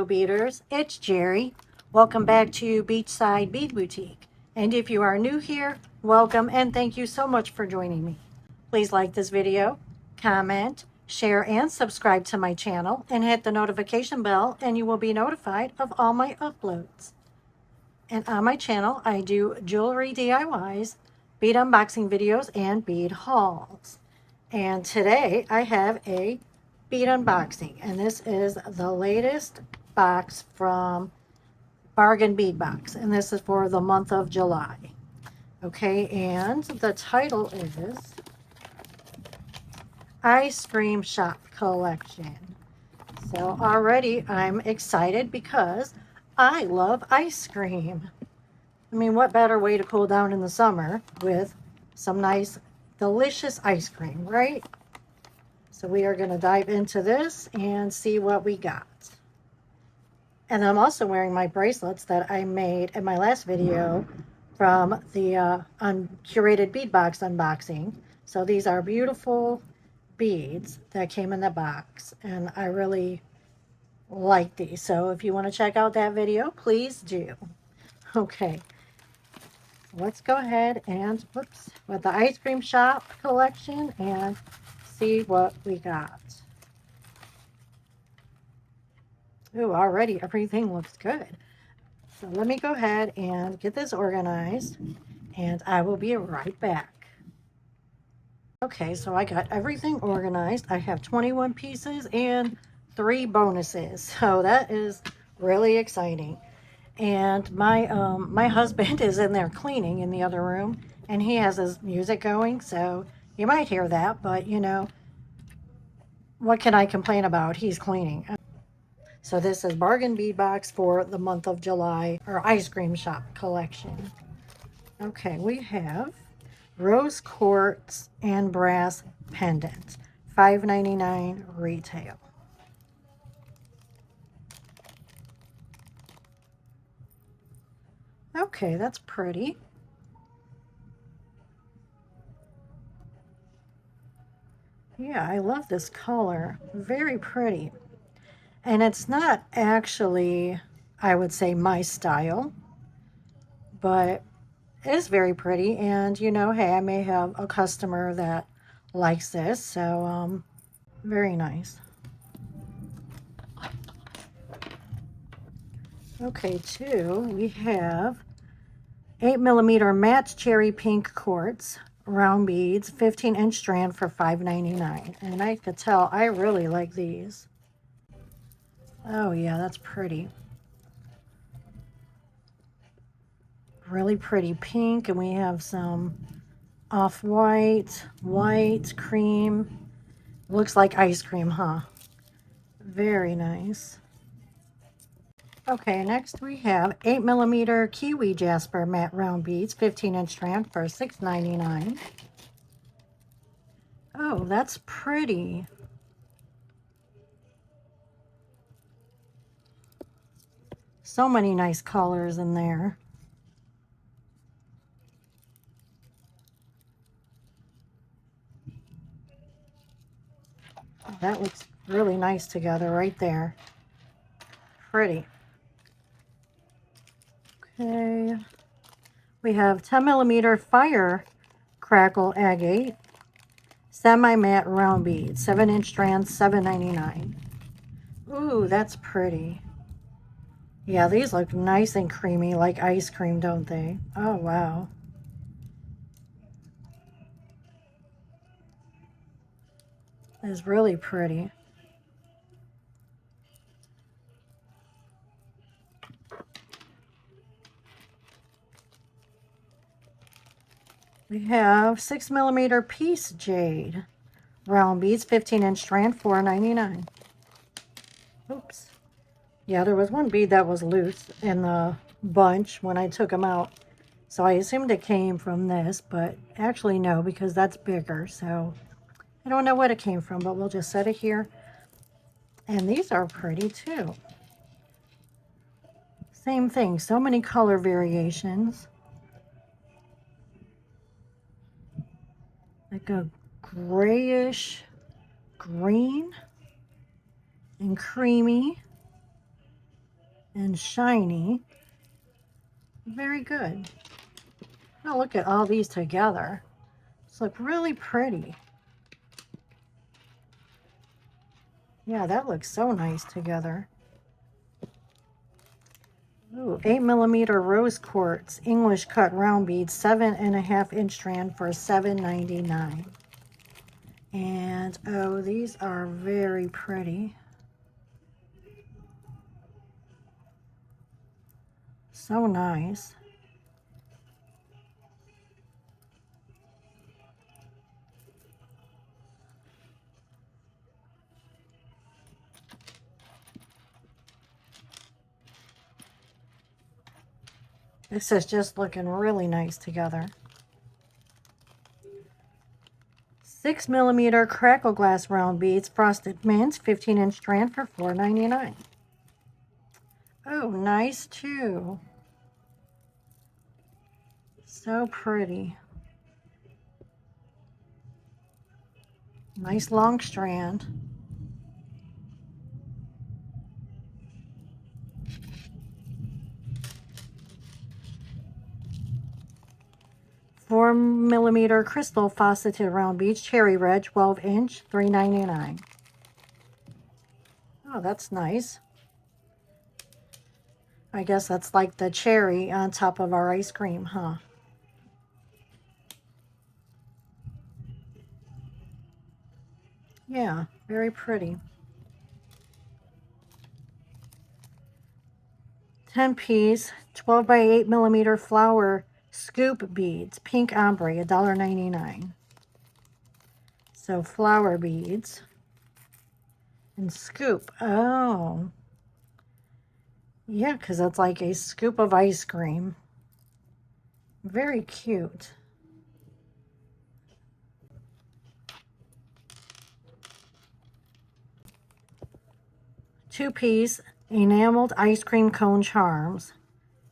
beaders, it's Jerry. Welcome back to Beachside Bead Boutique. And if you are new here, welcome and thank you so much for joining me. Please like this video, comment, share, and subscribe to my channel, and hit the notification bell, and you will be notified of all my uploads. And on my channel, I do jewelry DIYs, bead unboxing videos, and bead hauls. And today I have a bead unboxing, and this is the latest box from Bargain Bead Box, and this is for the month of July. Okay, and the title is Ice Cream Shop Collection. So already I'm excited because I love ice cream. I mean, what better way to cool down in the summer with some nice, delicious ice cream, right? So we are going to dive into this and see what we got. And I'm also wearing my bracelets that I made in my last video from the curated bead box unboxing. So these are beautiful beads that came in the box, and I really like these. So if you want to check out that video, please do. Okay, let's go ahead and with the ice cream shop collection and see what we got. Ooh, already everything looks good. So let me go ahead and get this organized, and I will be right back. Okay, so I got everything organized. I have 21 pieces and 3 bonuses, so that is really exciting. And my husband is in there cleaning in the other room, and he has his music going, so you might hear that, but you know, what can I complain about? He's cleaning. So this is Bargain Bead Box for the month of July, or Ice Cream Shop collection. Okay, we have rose quartz and brass pendants, $5.99 retail. Okay, that's pretty. Yeah, I love this color. Very pretty. And it's not actually, I would say, my style, but it is very pretty. And, you know, hey, I may have a customer that likes this, so very nice. Okay, we have 8mm matte cherry pink quartz round beads, 15-inch strand for $5.99. And I could tell I really like these. Oh yeah, that's pretty. Really pretty pink, and we have some off-white, white, cream. Looks like ice cream, huh? Very nice. Okay, next we have 8mm kiwi jasper matte round beads, 15-inch strand for $6.99. Oh, that's pretty. So many nice colors in there. That looks really nice together right there. Pretty. Okay. We have 10mm fire crackle agate semi-matte round beads, 7-inch strands, $7.99. Ooh, that's pretty. Yeah, these look nice and creamy like ice cream, don't they? Oh, wow. It's really pretty. We have 6mm piece jade round beads, 15-inch strand, $4.99. Oops. Yeah, there was one bead that was loose in the bunch when I took them out. So I assumed it came from this, but actually no, because that's bigger. So I don't know what it came from, but we'll just set it here. And these are pretty too. Same thing, so many color variations. Like a grayish green and creamy. and shiny. Very good. Now look at all these together. It's look really pretty. Yeah, that looks so nice together. Ooh, 8mm rose quartz English cut round beads, 7.5-inch strand for $7.99. And oh, these are very pretty. So nice. This is just looking really nice together. 6mm crackle glass round beads, frosted mint, 15-inch strand for $4.99. Oh, nice too. So pretty. Nice long strand. $4mm crystal faceted round beads, cherry red, 12-inch, $3.99. Oh, that's nice. I guess that's like the cherry on top of our ice cream, huh? Yeah, very pretty. 10-piece, 12 by 8mm flower scoop beads, pink ombre, $1.99. So flower beads and scoop. Oh, yeah, because that's like a scoop of ice cream. Very cute. Two-piece enameled ice cream cone charms,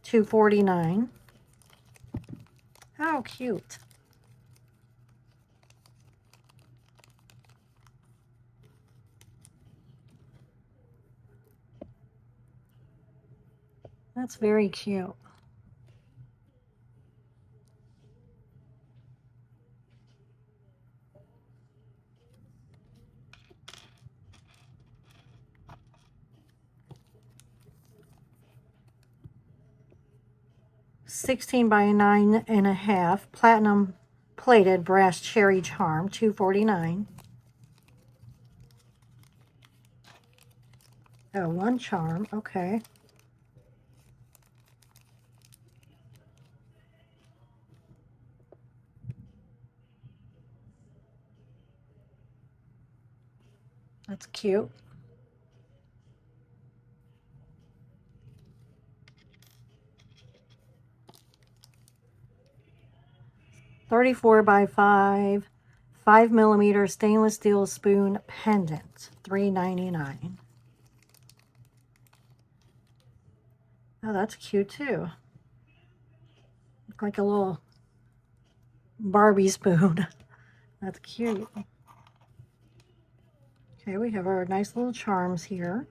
$2.49. How cute. That's very cute. $16 by 9.5 platinum plated brass cherry charm, $2.49. Oh, one charm, okay. That's cute. $34 by 5mm stainless steel spoon pendant, $3.99. Oh, that's cute too. Look like a little Barbie spoon. That's cute. Okay, we have our nice little charms here.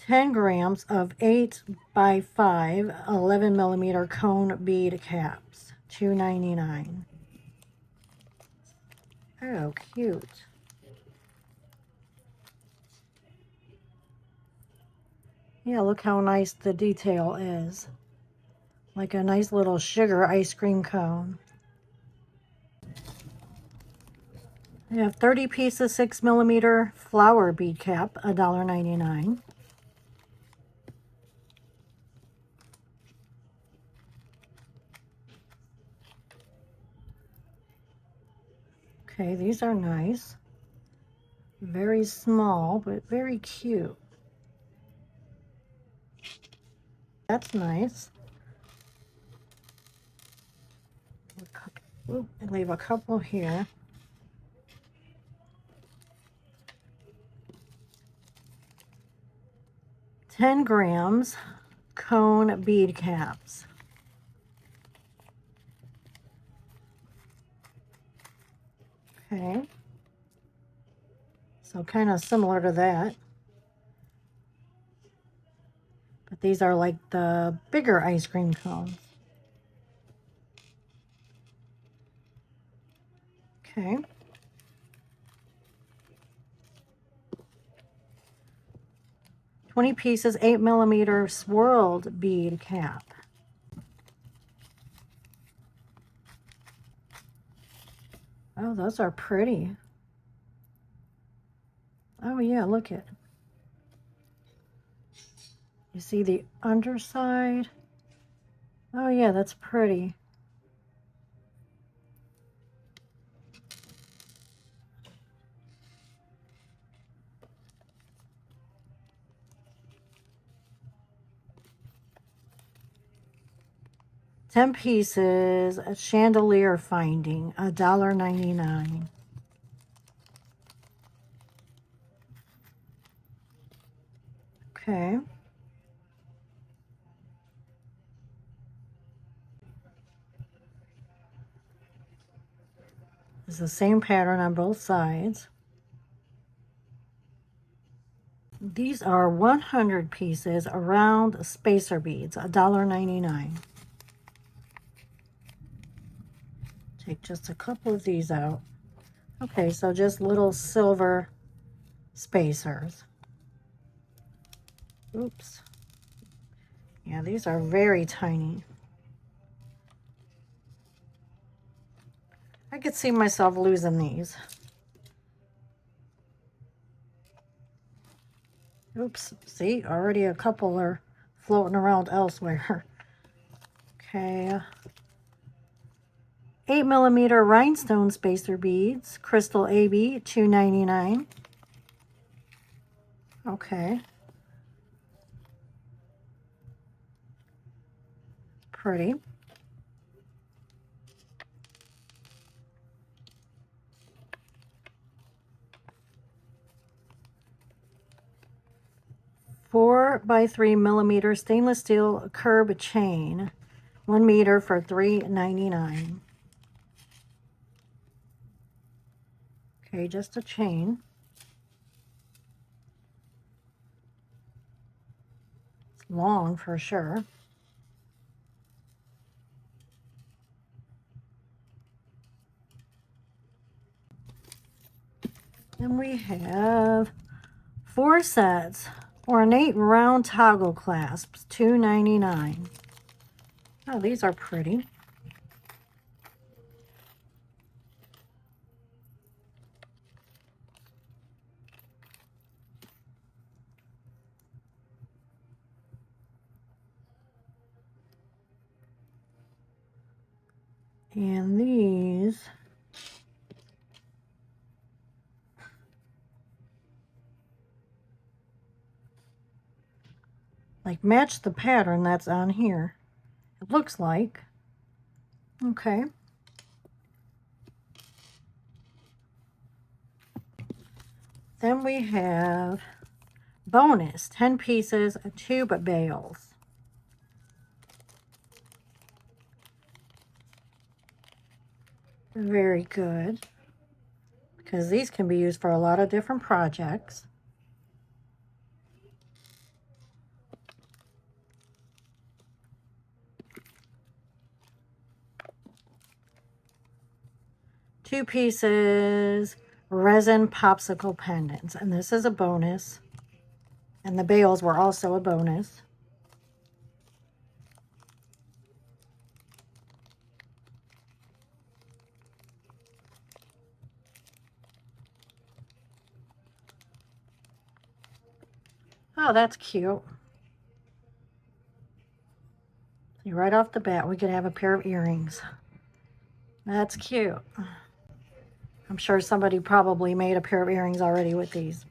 10 grams of 8 by 5 11mm cone bead caps, $2.99. Oh, cute. Yeah, look how nice the detail is. Like a nice little sugar ice cream cone. We have 30 pieces 6mm flower bead cap, $1.99. Okay, these are nice. Very small, but very cute. That's nice. Ooh, I leave a couple here. $10 grams cone bead caps. Okay. So kind of similar to that. But these are like the bigger ice cream cones. Okay. $20 pieces, 8mm swirled bead cap. Oh, those are pretty. Oh yeah, look at. You see the underside? Oh yeah, that's pretty. $10 pieces, a chandelier finding, $1.99. Okay. It's the same pattern on both sides. These are 100 pieces around spacer beads, $1.99. Take just a couple of these out. Okay, so just little silver spacers. Oops. Yeah, these are very tiny. I could see myself losing these. Oops, see, already a couple are floating around elsewhere. Okay. 8mm rhinestone spacer beads, crystal AB, $2.99. Okay. Pretty. Four by 3mm stainless steel curb chain, 1 meter for $3.99. Okay, just a chain. It's long for sure. And we have 4 sets, ornate round toggle clasps, $2.99. Oh, these are pretty. And these, like, match the pattern that's on here. It looks like. Okay. Then we have bonus, 10 pieces, tube bales. Very good. Because these can be used for a lot of different projects. Two pieces, resin popsicle pendants. And this is a bonus. And the bales were also a bonus. Oh, that's cute. See, right off the bat, we could have a pair of earrings. That's cute. I'm sure somebody probably made a pair of earrings already with these.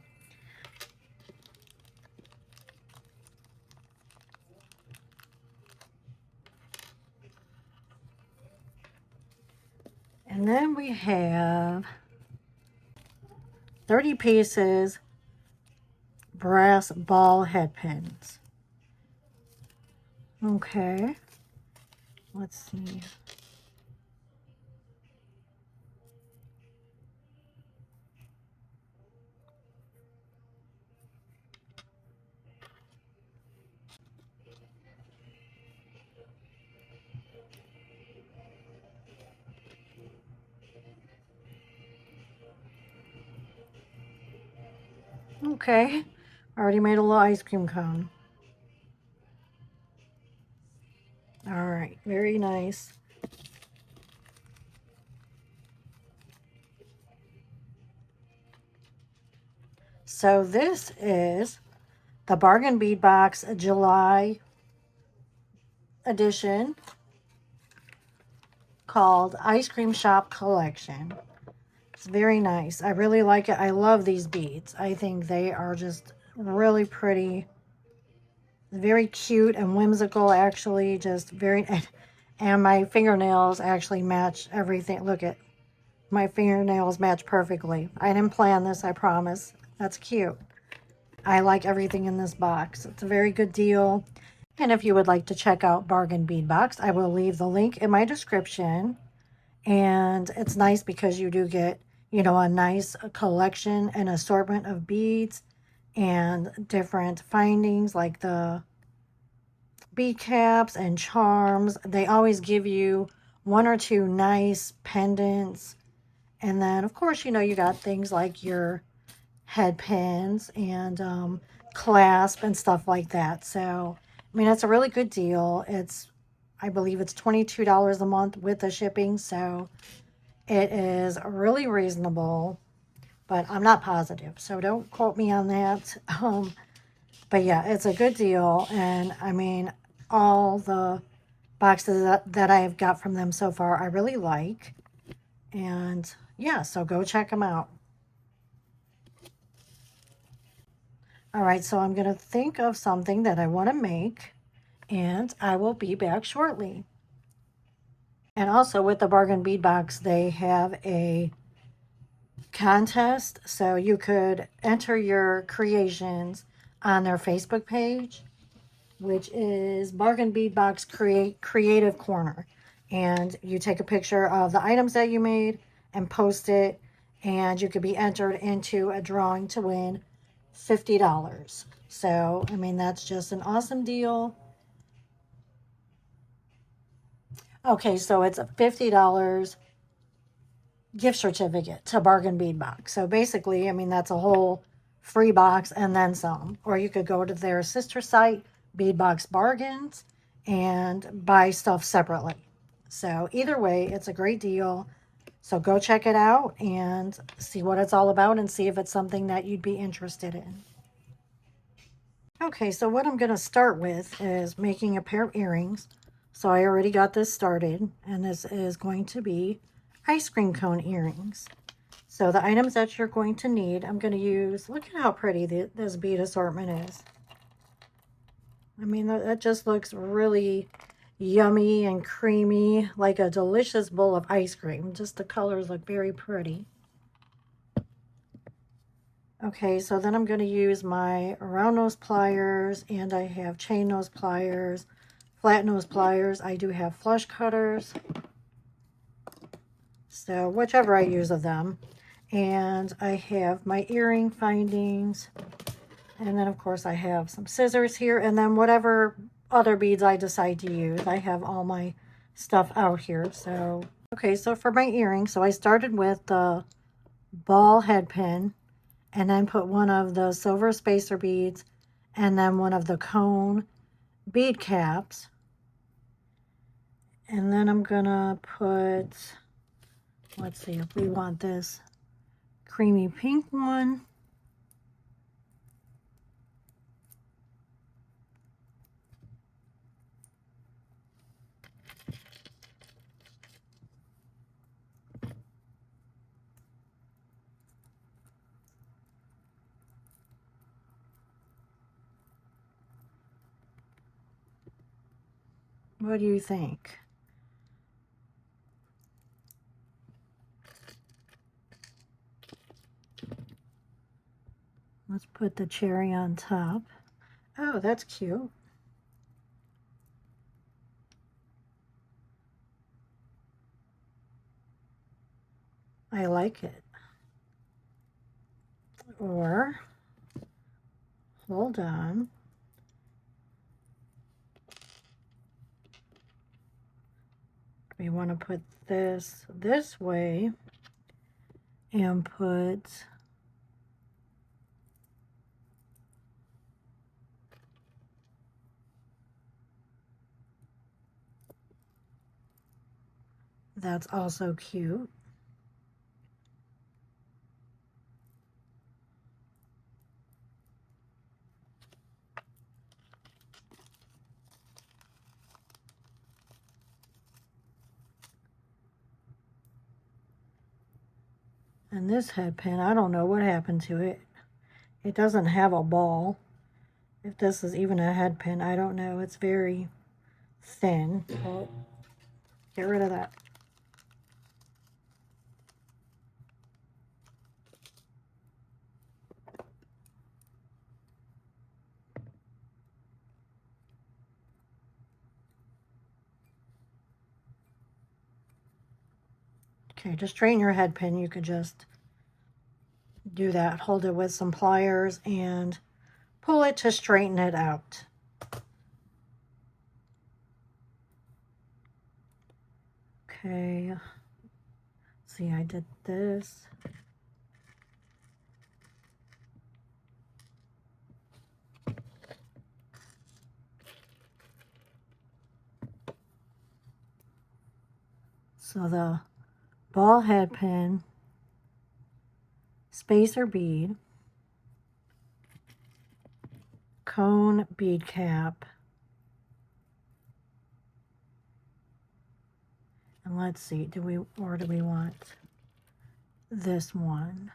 And then we have 30 pieces brass ball head pins. Okay. Let's see. Okay. Already made a little ice cream cone. All right, very nice. So this is the Bargain Bead Box July edition called Ice Cream Shop Collection. It's very nice. I really like it. I love these beads. I think they are just really pretty. Very cute and whimsical, actually. Just very... And my fingernails actually match everything. Look at my fingernails match perfectly. I didn't plan this, I promise. That's cute. I like everything in this box. It's a very good deal. And if you would like to check out Bargain Bead Box, I will leave the link in my description. And it's nice because you do get, you know, a nice collection and assortment of beads and different findings like the bead caps and charms. They always give you one or two nice pendants. And then, of course, you know, you got things like your head pins and clasp and stuff like that. So, I mean, it's a really good deal. I believe it's $22 a month with the shipping. So it is really reasonable, but I'm not positive. So don't quote me on that. But yeah, it's a good deal. And I mean, all the boxes that I have got from them so far, I really like. And yeah, so go check them out. All right, so I'm going to think of something that I want to make, and I will be back shortly. And also with the Bargain Bead Box, they have a contest, so you could enter your creations on their Facebook page, which is Bargain Bead Box Creative Corner. And you take a picture of the items that you made and post it, and you could be entered into a drawing to win $50. So, I mean, that's just an awesome deal. Okay, so it's a $50 gift certificate to Bargain Bead Box. So basically, I mean, that's a whole free box and then some. Or you could go to their sister site, Beadbox Bargains, and buy stuff separately. So either way, it's a great deal. So go check it out and see what it's all about and see if it's something that you'd be interested in. Okay, so what I'm going to start with is making a pair of earrings. So I already got this started, and this is going to be ice cream cone earrings. So the items that you're going to need, I'm going to use, look at how pretty this bead assortment is. I mean, that just looks really yummy and creamy, like a delicious bowl of ice cream. Just the colors look very pretty. Okay, so then I'm going to use my round nose pliers, and I have chain nose pliers, flat nose pliers. I do have flush cutters, so whichever I use of them. And I have my earring findings, and then of course I have some scissors here, and then whatever other beads I decide to use. I have all my stuff out here. So okay, so for my earrings, so I started with the ball head pin, and then put one of the silver spacer beads, and then one of the cone bead caps. And then I'm gonna put, let's see if we want this creamy pink one. What do you think? Let's put the cherry on top. Oh, that's cute. I like it. Or, hold on. We want to put this way and put That's also cute. And this head pin, I don't know what happened to it. It doesn't have a ball. If this is even a head pin, I don't know. It's very thin. So get rid of that. Okay, to straighten your head pin, you could just do that. Hold it with some pliers and pull it to straighten it out. Okay, see, I did this. So the ball head pin, spacer bead, cone bead cap, and let's see, do we want this one?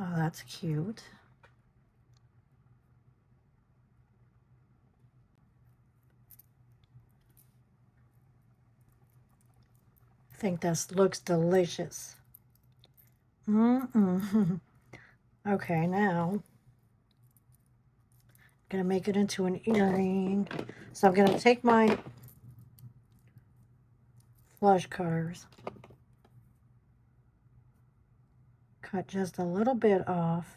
Oh, that's cute. I think this looks delicious. Okay, now I'm gonna make it into an earring. So I'm gonna take my flush cutters, cut just a little bit off.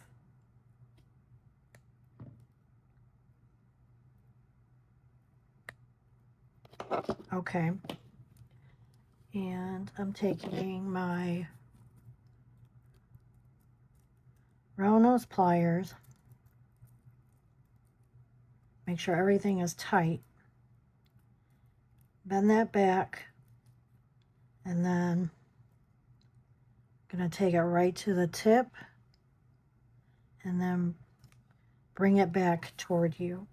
Okay. And I'm taking my round nose pliers. Make sure everything is tight. Bend that back. And then I'm going to take it right to the tip. And then bring it back toward you.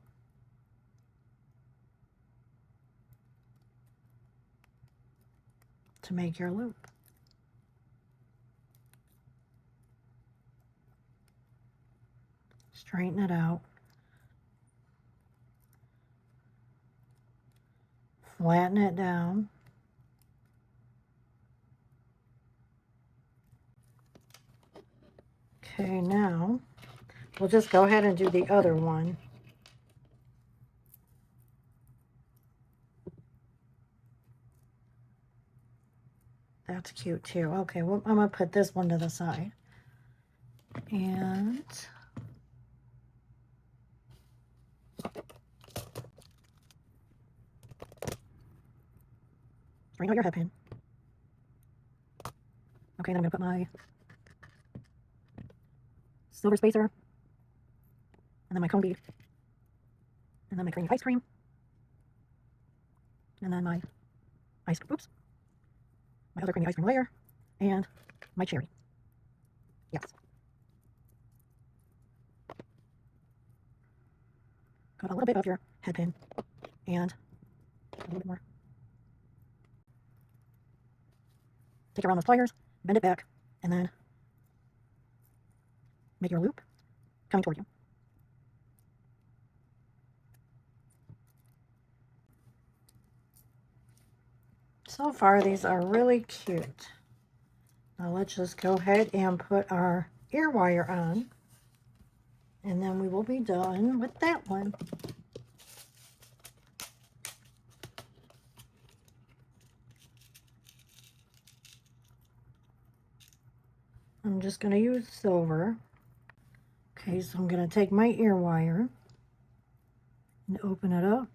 To make your loop. Straighten it out. Flatten it down. Okay, now we'll just go ahead and do the other one. That's cute too. Okay, well, I'm going to put this one to the side. And straighten out your head pin. Okay, then I'm going to put my silver spacer, and then my cone bead, and then my creamy ice cream, and then my my other creamy ice cream layer, and my cherry. Yes. Got a little bit of your head pin, and a little bit more. Take it around those pliers, bend it back, and then make your loop coming toward you. So far, these are really cute. Now let's just go ahead and put our ear wire on, and then we will be done with that one. I'm just going to use silver. Okay, so I'm going to take my ear wire and open it up.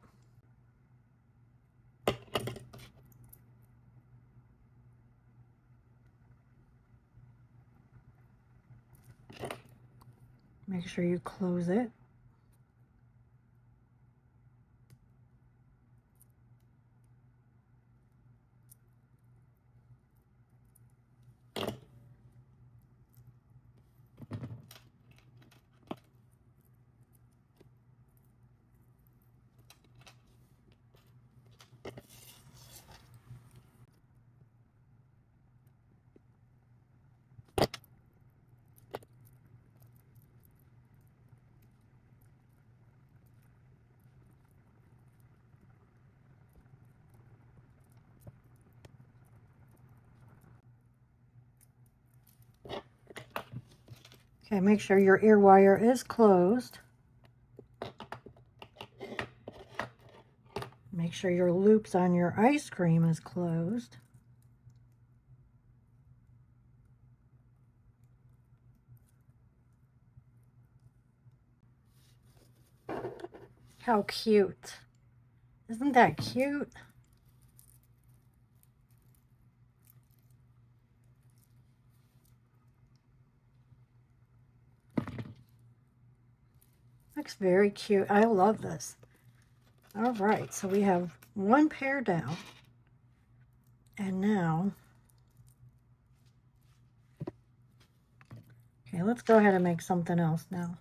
Make sure you close it. Okay, make sure your ear wire is closed. Make sure your loops on your ice cream is closed. How cute. Isn't that cute? Looks very cute. I love this. All right, so we have one pair down. And now, okay, let's go ahead and make something else now.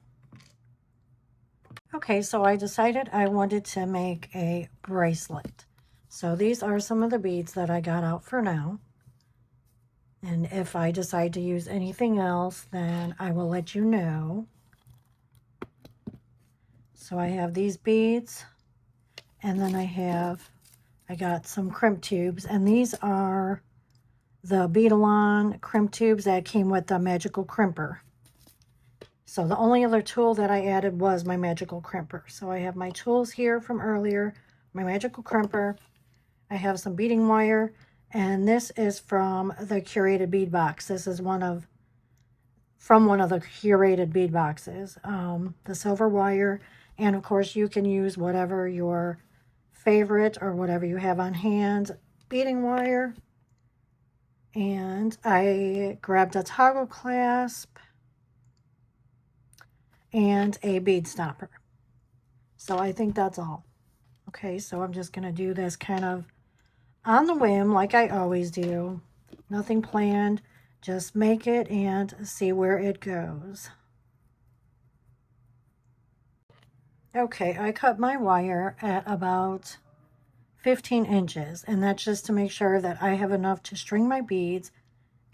Okay, so I decided I wanted to make a bracelet. So these are some of the beads that I got out for now. And if I decide to use anything else, then I will let you know. So I have these beads, and then I got some crimp tubes, and these are the Bead-A-Lon crimp tubes that came with the magical crimper. So the only other tool that I added was my magical crimper. So I have my tools here from earlier, my magical crimper. I have some beading wire, and this is from the curated bead box. This is from one of the curated bead boxes. The silver wire, and of course you can use whatever your favorite or whatever you have on hand beading wire. And I grabbed a toggle clasp and a bead stopper. So I think that's all. Okay, so I'm just going to do this kind of on the whim like I always do. Nothing planned, just make it and see where it goes. Okay, I cut my wire at about 15 inches, and that's just to make sure that I have enough to string my beads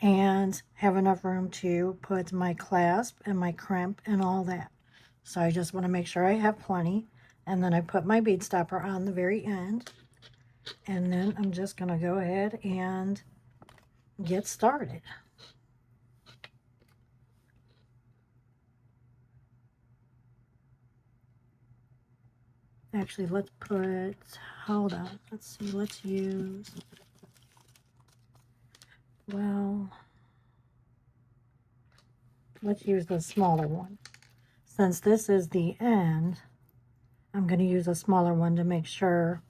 and have enough room to put my clasp and my crimp and all that. So I just want to make sure I have plenty. And then I put my bead stopper on the very end. And then I'm just going to go ahead and get started. Actually, hold on, let's see, let's use the smaller one. Since this is the end, I'm going to use a smaller one to make sure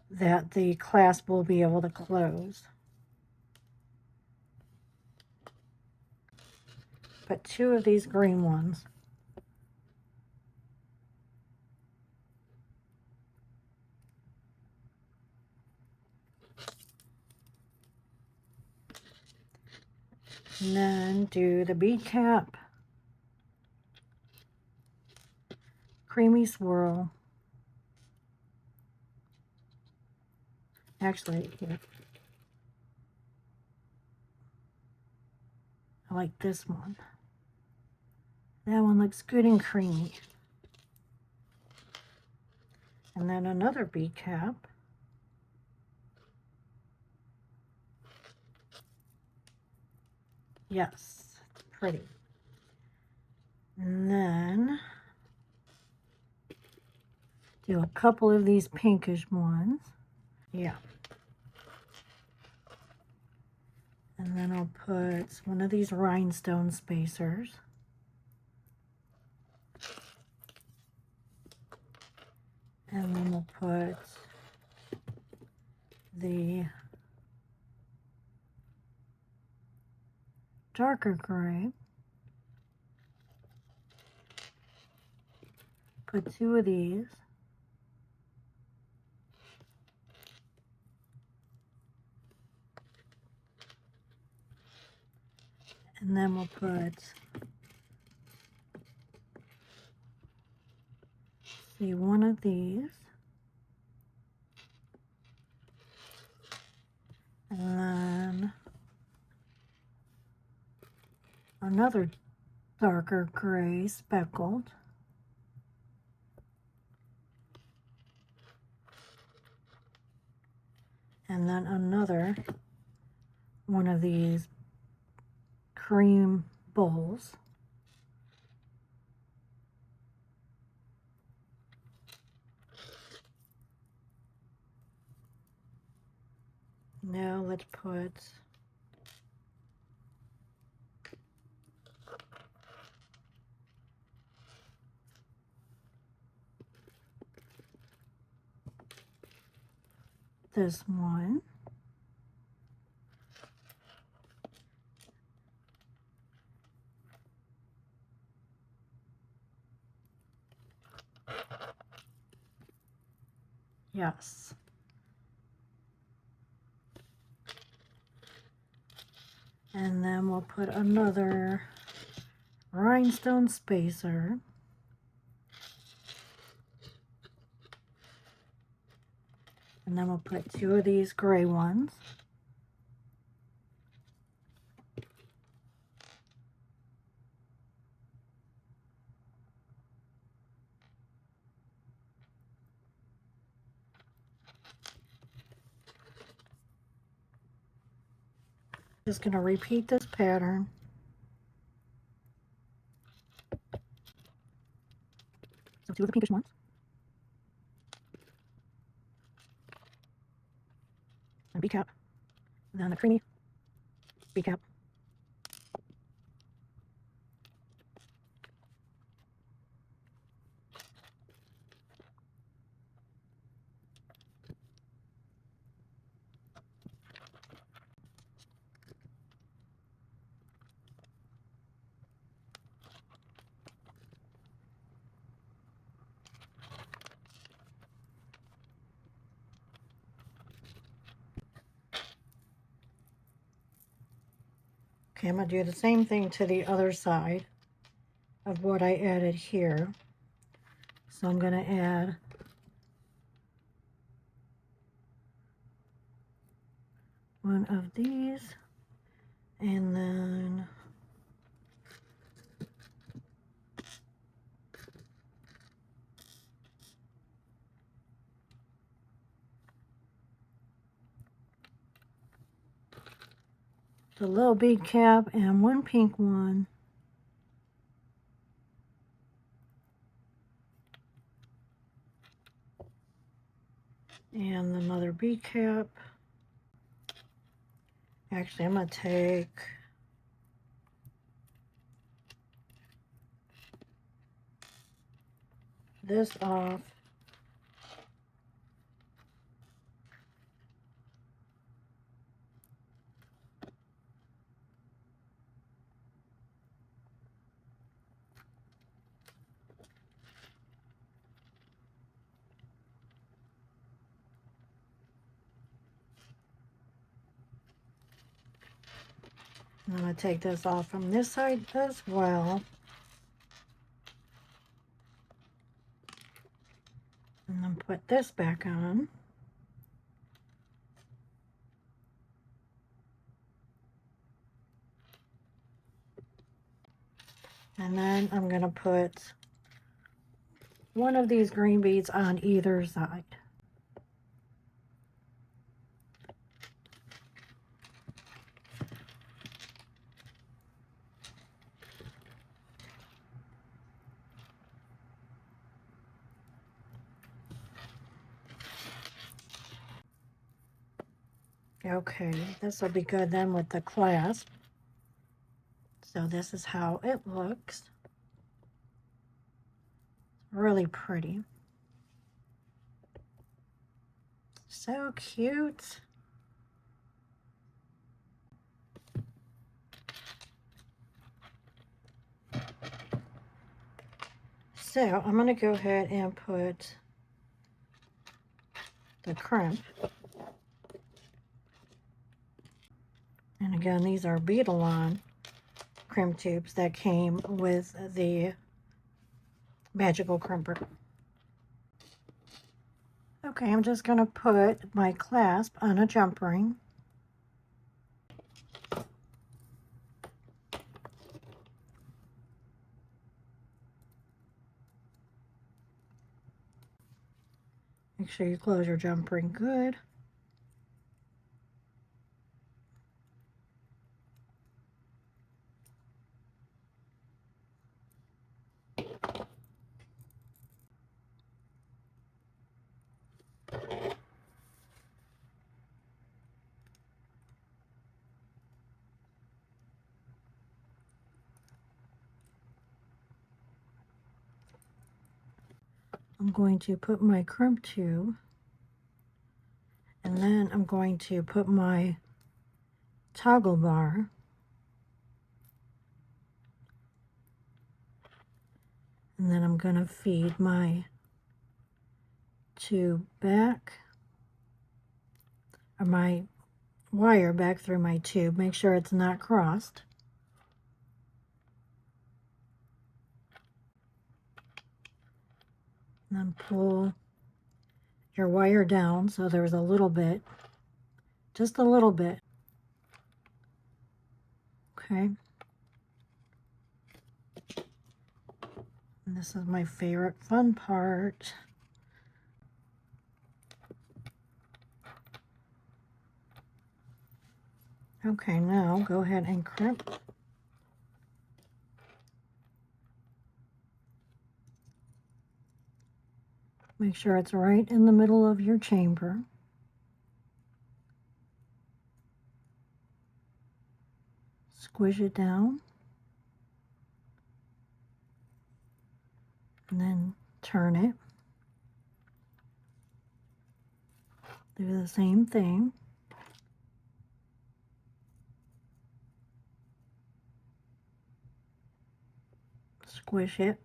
that the clasp will be able to close. Put 2 of these green ones. And then do the bead cap, creamy swirl. Actually, here, I like this one. That one looks good and creamy. And then another bead cap. Yes, it's pretty. And then do a couple of these pinkish ones. Yeah. And then I'll put one of these rhinestone spacers. And then we'll put the darker gray. put 2 of these. And then we'll put, see, 1 of these. And then another darker gray speckled. And then another one of these cream bowls. Now let's put this one. Yes. And then we'll put another rhinestone spacer. And then we'll put 2 of these gray ones. Just going to repeat this pattern. So 2 of the pinkish ones. And bead cap. And then the creamy bead cap. Okay, I'm going to do the same thing to the other side of what I added here. So I'm going to add one of these, and then the little bead cap and 1 pink one. And another bead cap. Actually, I'm going to take this off. I'm going to take this off from this side as well. And then put this back on. And then I'm going to put one of these green beads on either side. Okay, this will be good then with the clasp. So this is how it looks. Really pretty. So cute. So I'm going to go ahead and put the crimp. And again, these are Beaded crimp tubes that came with the magical crimper. Okay, I'm just going to put my clasp on a jump ring. Make sure you close your jump ring good. I'm going to put my crimp tube, and then I'm going to put my toggle bar and then I'm going to feed my tube back, or my wire back through my tube. Make sure it's not crossed. And then pull your wire down so there's a little bit, just a little bit. Okay. And this is my favorite fun part. Okay, now go ahead and crimp. Make sure it's right in the middle of your chamber. Squish it down. And then turn it. Do the same thing. Squish it.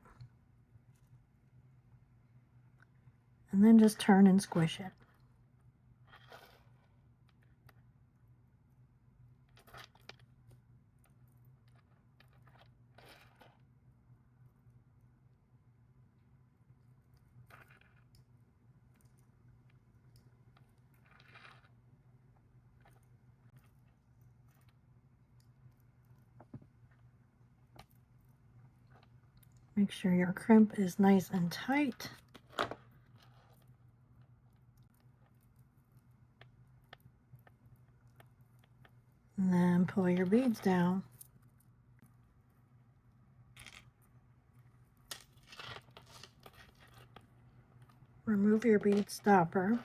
And then just turn and squish it. Make sure your crimp is nice and tight. And then pull your beads down. Remove your bead stopper.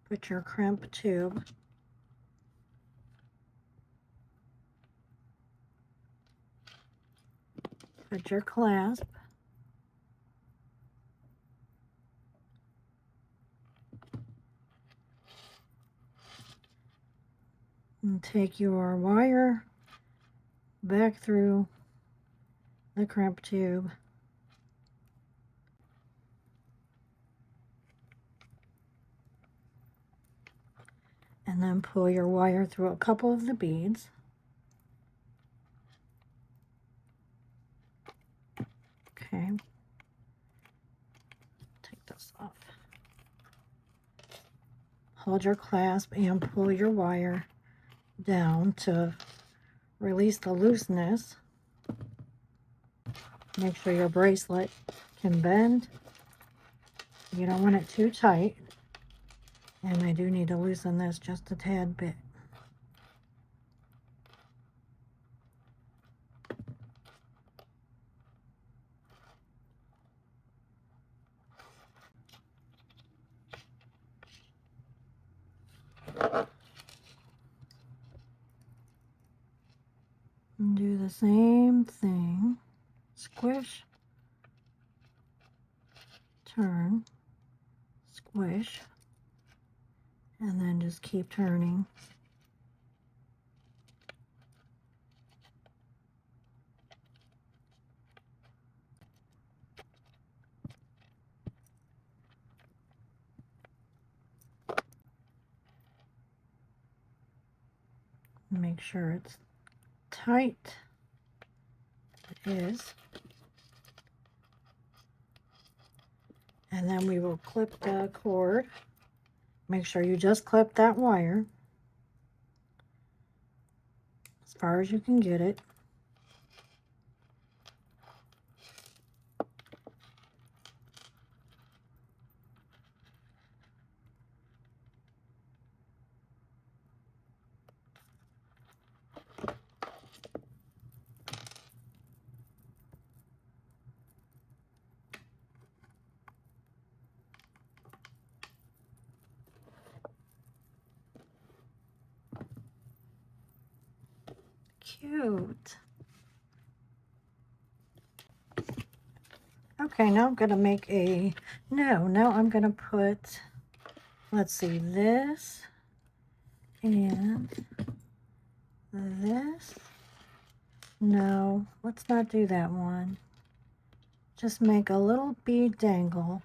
Put your crimp tube. Put your clasp. And take your wire back through the crimp tube. And then pull your wire through a couple of the beads. Okay. Take this off. Hold your clasp and pull your wire down to release the looseness. Make sure your bracelet can bend. You don't want it too tight. And I do need to loosen this just a tad bit. And do the same thing. Squish, turn, squish, and then just keep turning. make sure it's tight. It is. And then we will clip the cord. Make sure you just clip that wire as far as you can get it. Cute. Okay, now I'm gonna make a, now I'm gonna put, let's see, this and this. No, let's not do that one. Just make a little bead dangle.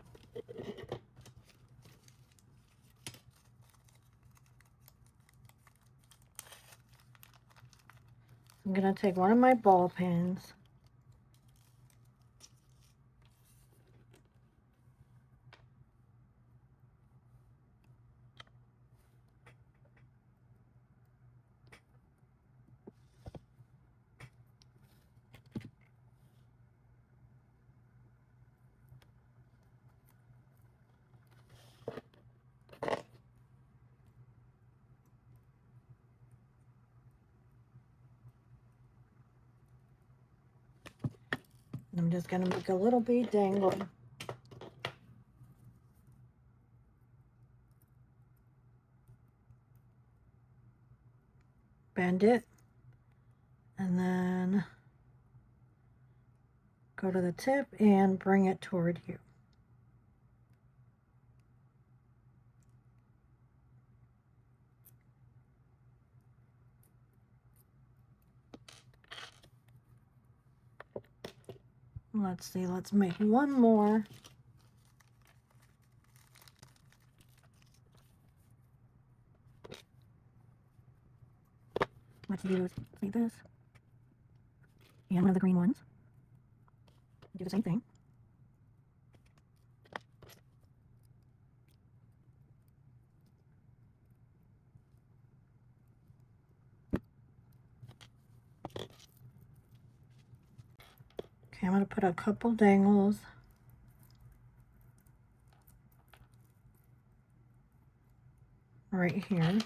I'm gonna take one of my ball pins. I'm just going to make a little bead dangle. Bend it. And then go to the tip and bring it toward you. Let's see, let's make one more. Let's do like this. And one of the green ones. Do the same thing. Okay, I'm going to put a couple dangles. Right here.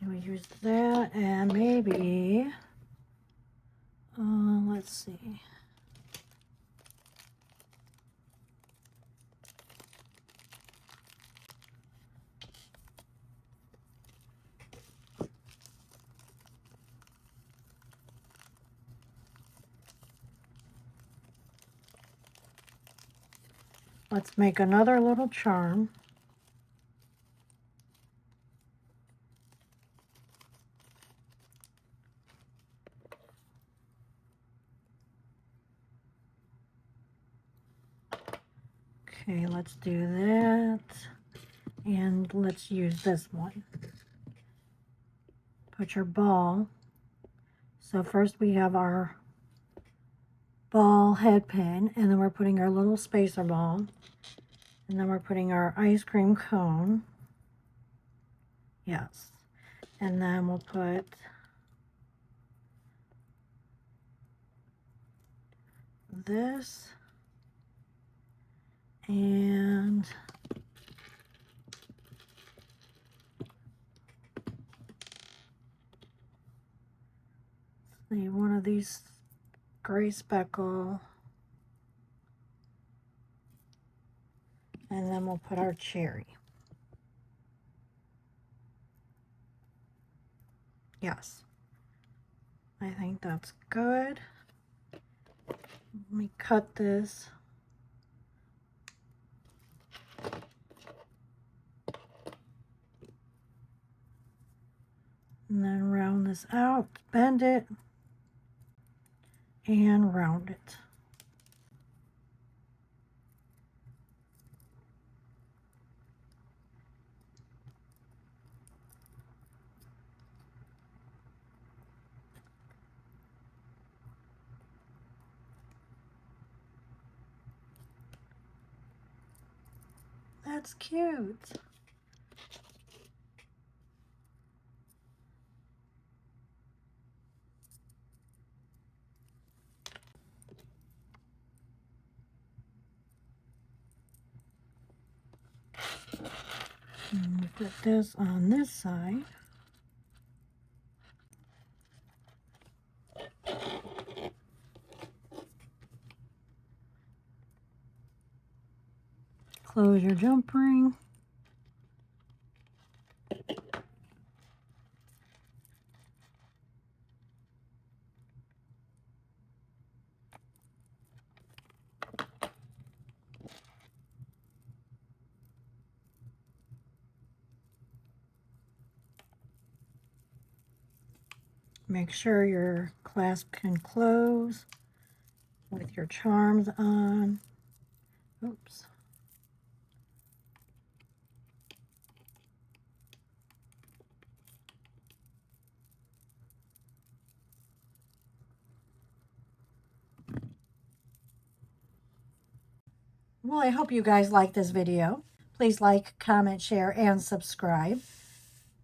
We use that and maybe, let's see. Let's make another little charm. Okay, let's do that. And let's use this one. Put your ball. So first we have our ball head pin, and then we're putting our little spacer ball. And then we're putting our ice cream cone. Yes. And then we'll put this and one of these gray speckle, and then we'll put our cherry. Yes, I think that's good. Let me cut this. And then round this out, bend it, and round it. That's cute. And we put this on this side. Close your jump ring. Make sure your clasp can close with your charms on. Oops. Well, I hope you guys like this video. Please like, comment, share, and subscribe.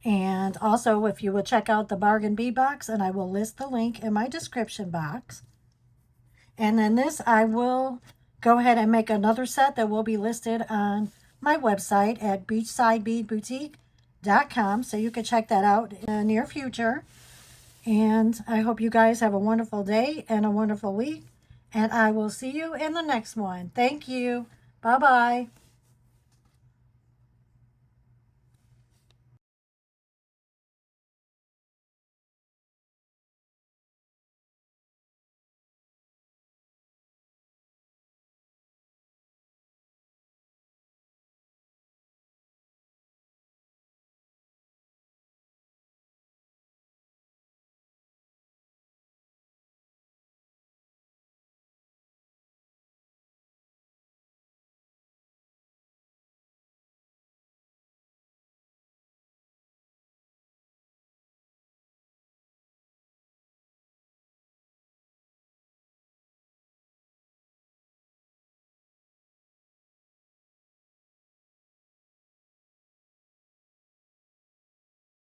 And also, if you will check out the Bargain Bead Box, and I will list the link in my description box. And then this, I will go ahead and make another set that will be listed on my website at beachsidebeadboutique.com. So you can check that out in the near future. And I hope you guys have a wonderful day and a wonderful week. And I will see you in the next one. Thank you. Bye-bye.